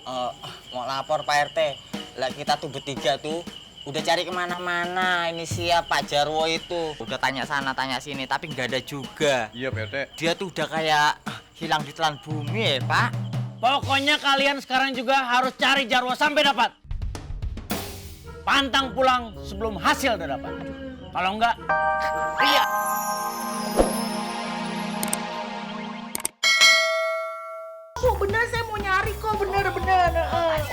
Eh, mau lapor Pak RT. Lah kita tuh bertiga tuh udah cari kemana-mana. Ini siapa Pak Jarwo itu. Udah tanya sana, tanya sini, tapi nggak ada juga. Iya, Pak RT. Dia tuh udah kayak hilang di telan bumi ya, Pak. Pokoknya kalian sekarang juga harus cari Jarwo sampai dapat. Pantang pulang sebelum hasil udah dapat. Kalau enggak, iya. Oh bener, saya mau nyari kok, bener.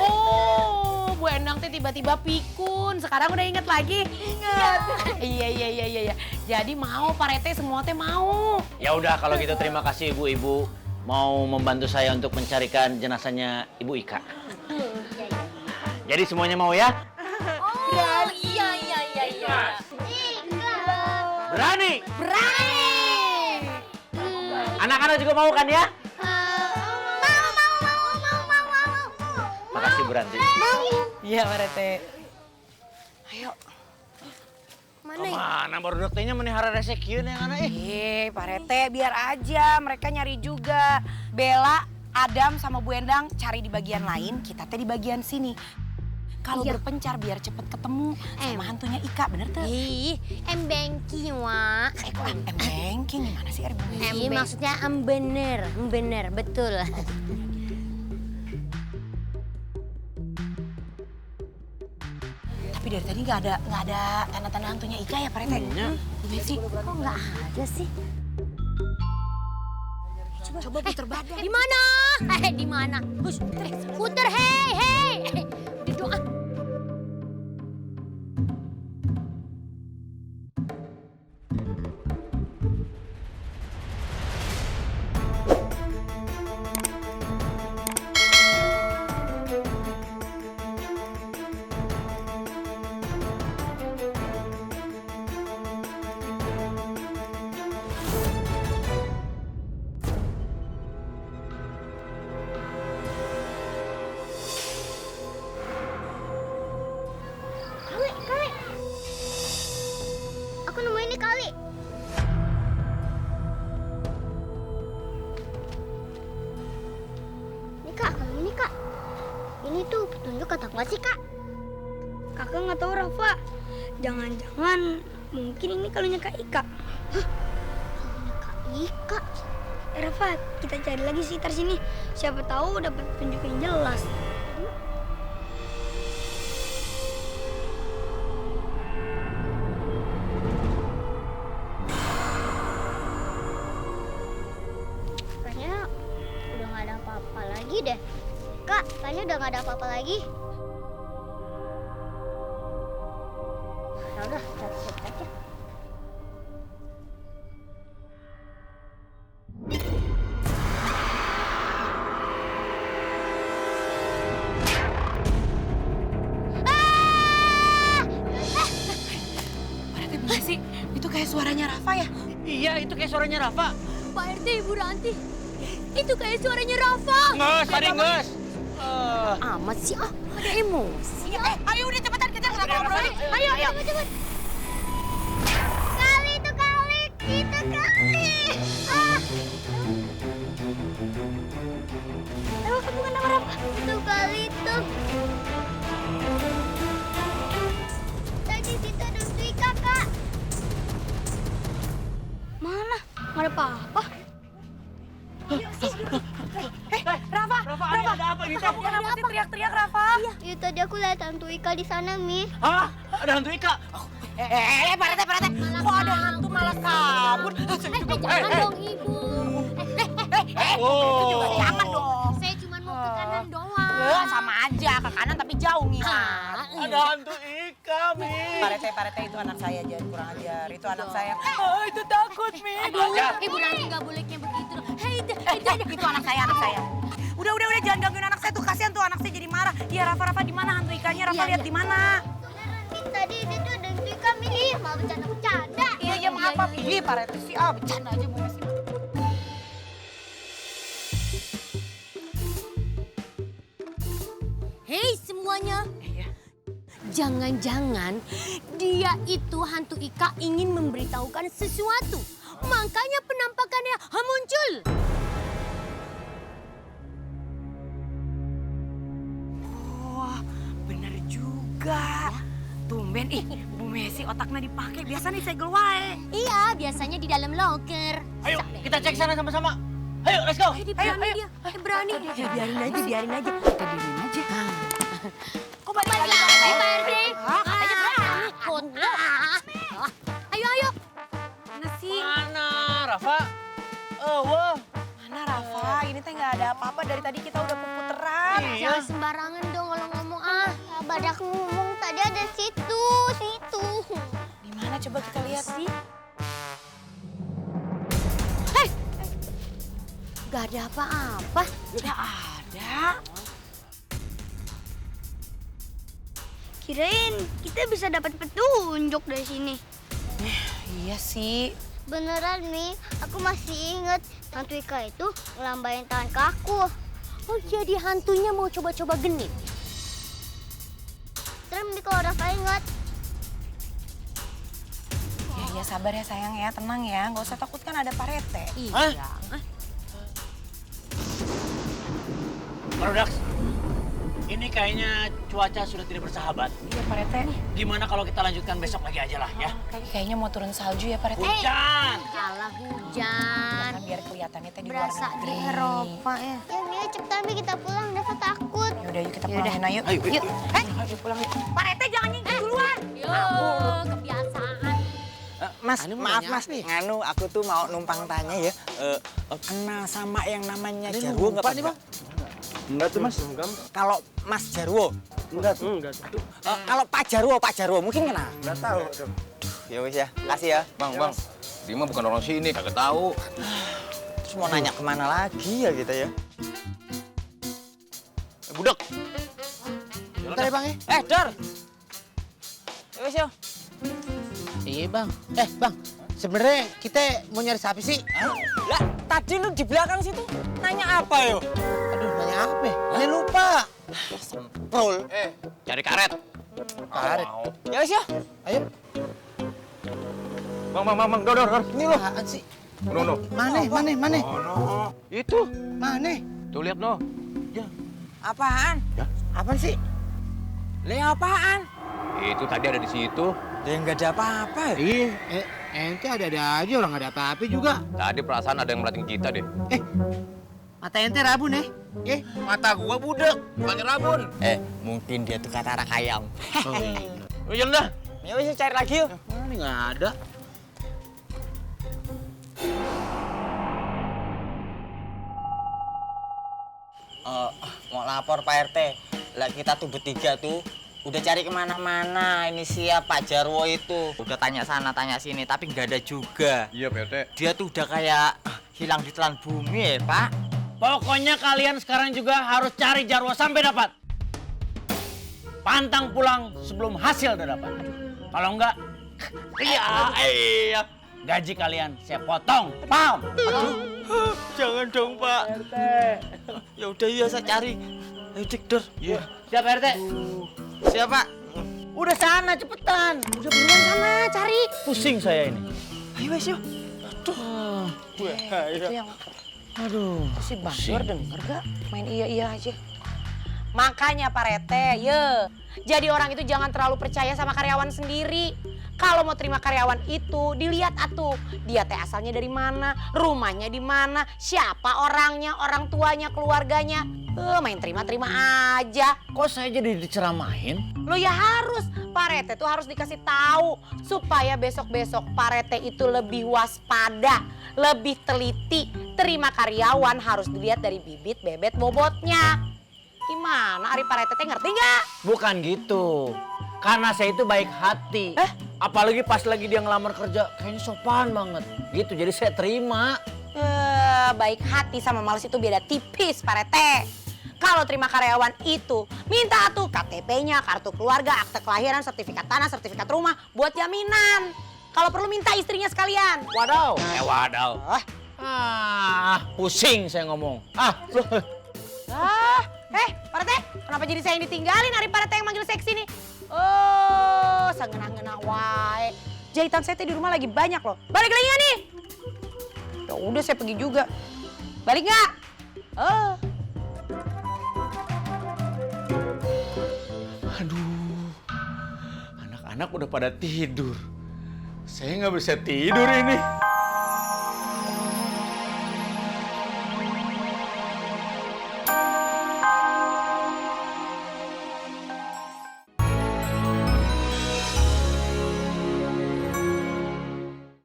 Oh, Bu Endang teh tiba-tiba pikun. Sekarang udah inget lagi? Ingat. Iya. Jadi mau Pak Rete semua teh mau. Ya udah kalau gitu terima kasih ibu-ibu mau membantu saya untuk mencarikan jenazahnya Ibu Ika. Jadi semuanya mau ya? Oh, iya. Berani? Berani. Anak-anak juga mau kan ya? Mau. Makasih Bu Ranti. Iya Pak Rete. Ayo. Mana ya? Mana baru dokternya menihara resekian yang anak Pak Rete biar aja mereka nyari juga. Bella, Adam sama Bu Endang cari di bagian lain, kita teh di bagian sini. Kalau berpencar biar cepet ketemu sama hantunya Ika, bener tuh? Ih, banking Wak. Banking gimana sih banking? Iya, maksudnya bener, betul. Tapi dari tadi nggak ada tanda-tanda hantunya Ika ya Pak Rete? Iya sih. Kok nggak ada sih? Coba puter badan. Di mana? Di mana? Puter, hei. Doa. Kali. Aku nemuin ini kali. Ini Kak, kalau ini Kak. Ini tuh petunjuk kata nggak sih Kak? Kakak nggak tahu Rafa. Jangan-jangan mungkin ini kalungnya Kak Ika. Kalungnya Kak Ika. Rafa, kita cari lagi sekitar sini. Siapa tahu dapat petunjuk yang jelas. Kayaknya udah nggak ada apa-apa lagi deh. Kak, kayaknya udah nggak ada apa-apa lagi. Ya udah, cek aja. Pak Rete bener sih, itu kayak suaranya Rafa ya? Iya, itu kayak suaranya Rafa. Pak RT, Ibu Ranti. Itu kayak suaranya Rafa. Nges. Amat sih, ada emosi. Ayo udah cepetan kejar kita ngobrol. Ayo. Cepet. Kali. Rafa, bukan nama Rafa. Itu kali tuh. Tadi situ ada Dwi Kakak. Mana? Nggak ada apa-apa. Rafa, ada apa ini? kamu kenapa sih teriak-teriak Rafa? Iya, tadi aku lihat hantu Ika di sana, Mi. Hah? Ada hantu Ika? Pak Rete. Kok ada hantu malah kabur? Jangan dong, Ibu. Itu juga jangan dong. Saya cuma mau ke kanan doang. Sama aja, ke kanan tapi jauh ngimat. Ada hantu Ika, Mi. Pak Rete itu anak saya, jangan kurang ajar. Itu anak saya. Oh, itu takut, Mi. Aduh, Ibu Ranti nggak bolehnya begitu. Hei, itu. Itu anak saya. Udah, jangan gangguin anak saya tuh. Kasihan tuh anak saya jadi marah. Iya, Rafa di mana hantu Ikanya? Rafa lihat di mana? Tadi itu ada hantu Ika, Mi. Mau bercanda-bercanda. Iya, maaf. Ih, Pak Rete sih, bercanda aja Bu Messi. Hei semuanya. Jangan-jangan dia itu hantu Ika ingin memberitahukan sesuatu. Makanya penampakannya muncul. juga. Tumben, Bu Messi otaknya dipakai. Biasa nih segel wae. Iya, biasanya di dalam loker. Ayo, kita cek sana sama-sama. Ayo, let's go. Ayo. Dia. Berani. Biarin aja. Kita diemin aja. Kok balik Balik lagi? lagi, Pak RT. Katanya berani. Kontol. Ayo. Mana sih? Mana, Rafa? Wah. Mana Rafa? Ini teh nggak ada apa-apa. Dari tadi kita udah puteran. Jangan sembarangan dong kalau ngomong Badak ngomong tadi ada situ. Di mana coba kita lihat sih? Gak ada apa-apa. Nggak ada. Kirain kita bisa dapat petunjuk dari sini. Iya sih. Beneran nih, aku masih inget hantu Ika itu ngelambain tangan ke aku. Oh jadi hantunya mau coba-coba genit? Terus nih kalau Rafa inget. Ya sabar ya sayang ya, tenang ya. Nggak usah takut kan ada Pak Rete. Hah? Produks, ini kayaknya cuaca sudah tidak bersahabat. Iya Pak Rete. Gimana kalau kita lanjutkan besok lagi aja lah ya? Kayaknya mau turun salju ya Pak Rete. Hujan! Alah hujan. Kan biar kelihatannya teh di luar Berasa negeri. di Eropa ya. Ya Mia cepetan Mi kita pulang, Rafa takut. Yaudah yuk kita pulang ayo. Ayo, Yuk. Ayo pulang yuk. Pak Rete jangan nyingkir duluan. Yo, kebiasaan. Mas, maaf mas, nganu aku tuh mau numpang tanya ya, kenal sama yang namanya Jarwo nggak Pak? Enggak tuh mas. Kalau Mas Jarwo, Enggak. kalau Pak Jarwo mungkin kenal? Enggak tahu. Ya wis ya, kasih ya. Bang. Dia mah bukan orang sini, kagak tahu. Terus mau nanya kemana lagi ya kita ya? Budak. Bentar ya Bang ya. Dor. Ya wis ya. Iya bang. Bang, sebenarnya kita mau nyari sapi sih. Lah, tadi lu di belakang situ nanya apa yo? Aduh, nanya apa? Ini lupa. Sempol. Cari karet. Karet. Ya wis ya. Ayo. Bang, dor. Ini loh. Apaan sih? No. Mana? Itu. Mana? Tuh lihat no. Apaan? Apaan sih? Lah apaan? Itu tadi ada di situ. Ya nggak ada apa-apa. Iya. Ente ada aja orang nggak ada apa-apa juga. Tadi perasaan ada yang merhatiin kita deh. Mata ente rabun Mata gua budak, bukannya rabun. Mungkin dia tuh kata rakayam. Oh, jalan dah. Ya wis cari lagi yuk. Ini nggak ada. Mau lapor Pak RT. Lah kita tuh bertiga tuh udah cari kemana-mana. Ini siapa Pak Jarwo itu. Udah tanya sana, tanya sini, tapi nggak ada juga. Iya, PRT. Dia tuh udah kayak hilang di telan bumi ya Pak. Pokoknya kalian sekarang juga harus cari Jarwo sampai dapat. Pantang pulang sebelum hasil udah dapat. Kalau enggak, iya. Gaji kalian saya potong. Paham? Jangan dong Pak. Ya udah ya saya cari. Ayo Dik Dor. Iya. Siap RT? Siapa? Udah sana cepetan. Udah buruan sana cari. Pusing saya ini. Ayo wes yuk. Itu yang Aduh. si Bandor denger gak? Main iya aja. Makanya Pak Rete, jadi orang itu jangan terlalu percaya sama karyawan sendiri. Kalau mau terima karyawan itu, dilihat atuh. Dia teh asalnya dari mana, rumahnya di mana, siapa orangnya, orang tuanya, keluarganya. Main terima-terima aja. Kok saya jadi diceramahin? Lo ya harus, Pak Rete tuh harus dikasih tahu supaya besok-besok Pak Rete itu lebih waspada, lebih teliti. Terima karyawan harus dilihat dari bibit, bebet, bobotnya. Gimana Ari Pak Rete teh ngerti nggak? Bukan gitu. Karena saya itu baik hati. Apalagi pas lagi dia ngelamar kerja, kayaknya sopan banget. Gitu, jadi saya terima. Baik hati sama males itu beda tipis Pak Rete. Kalau terima karyawan itu, minta tuh KTP-nya, kartu keluarga, akte kelahiran, sertifikat tanah, sertifikat rumah buat jaminan. Kalau perlu minta istrinya sekalian. Wadaw. Wadaw. Pusing saya ngomong. Pak Rete, kenapa jadi saya yang ditinggalin? Hari Pak Rete yang manggil saya kesini. Oh, sangenah-ngenah wae. Jahitan saya di rumah lagi banyak loh. Balik lagi nggak nih? Ya udah saya pergi juga. Balik nggak? Aduh. anak udah pada tidur. Saya nggak bisa tidur ini.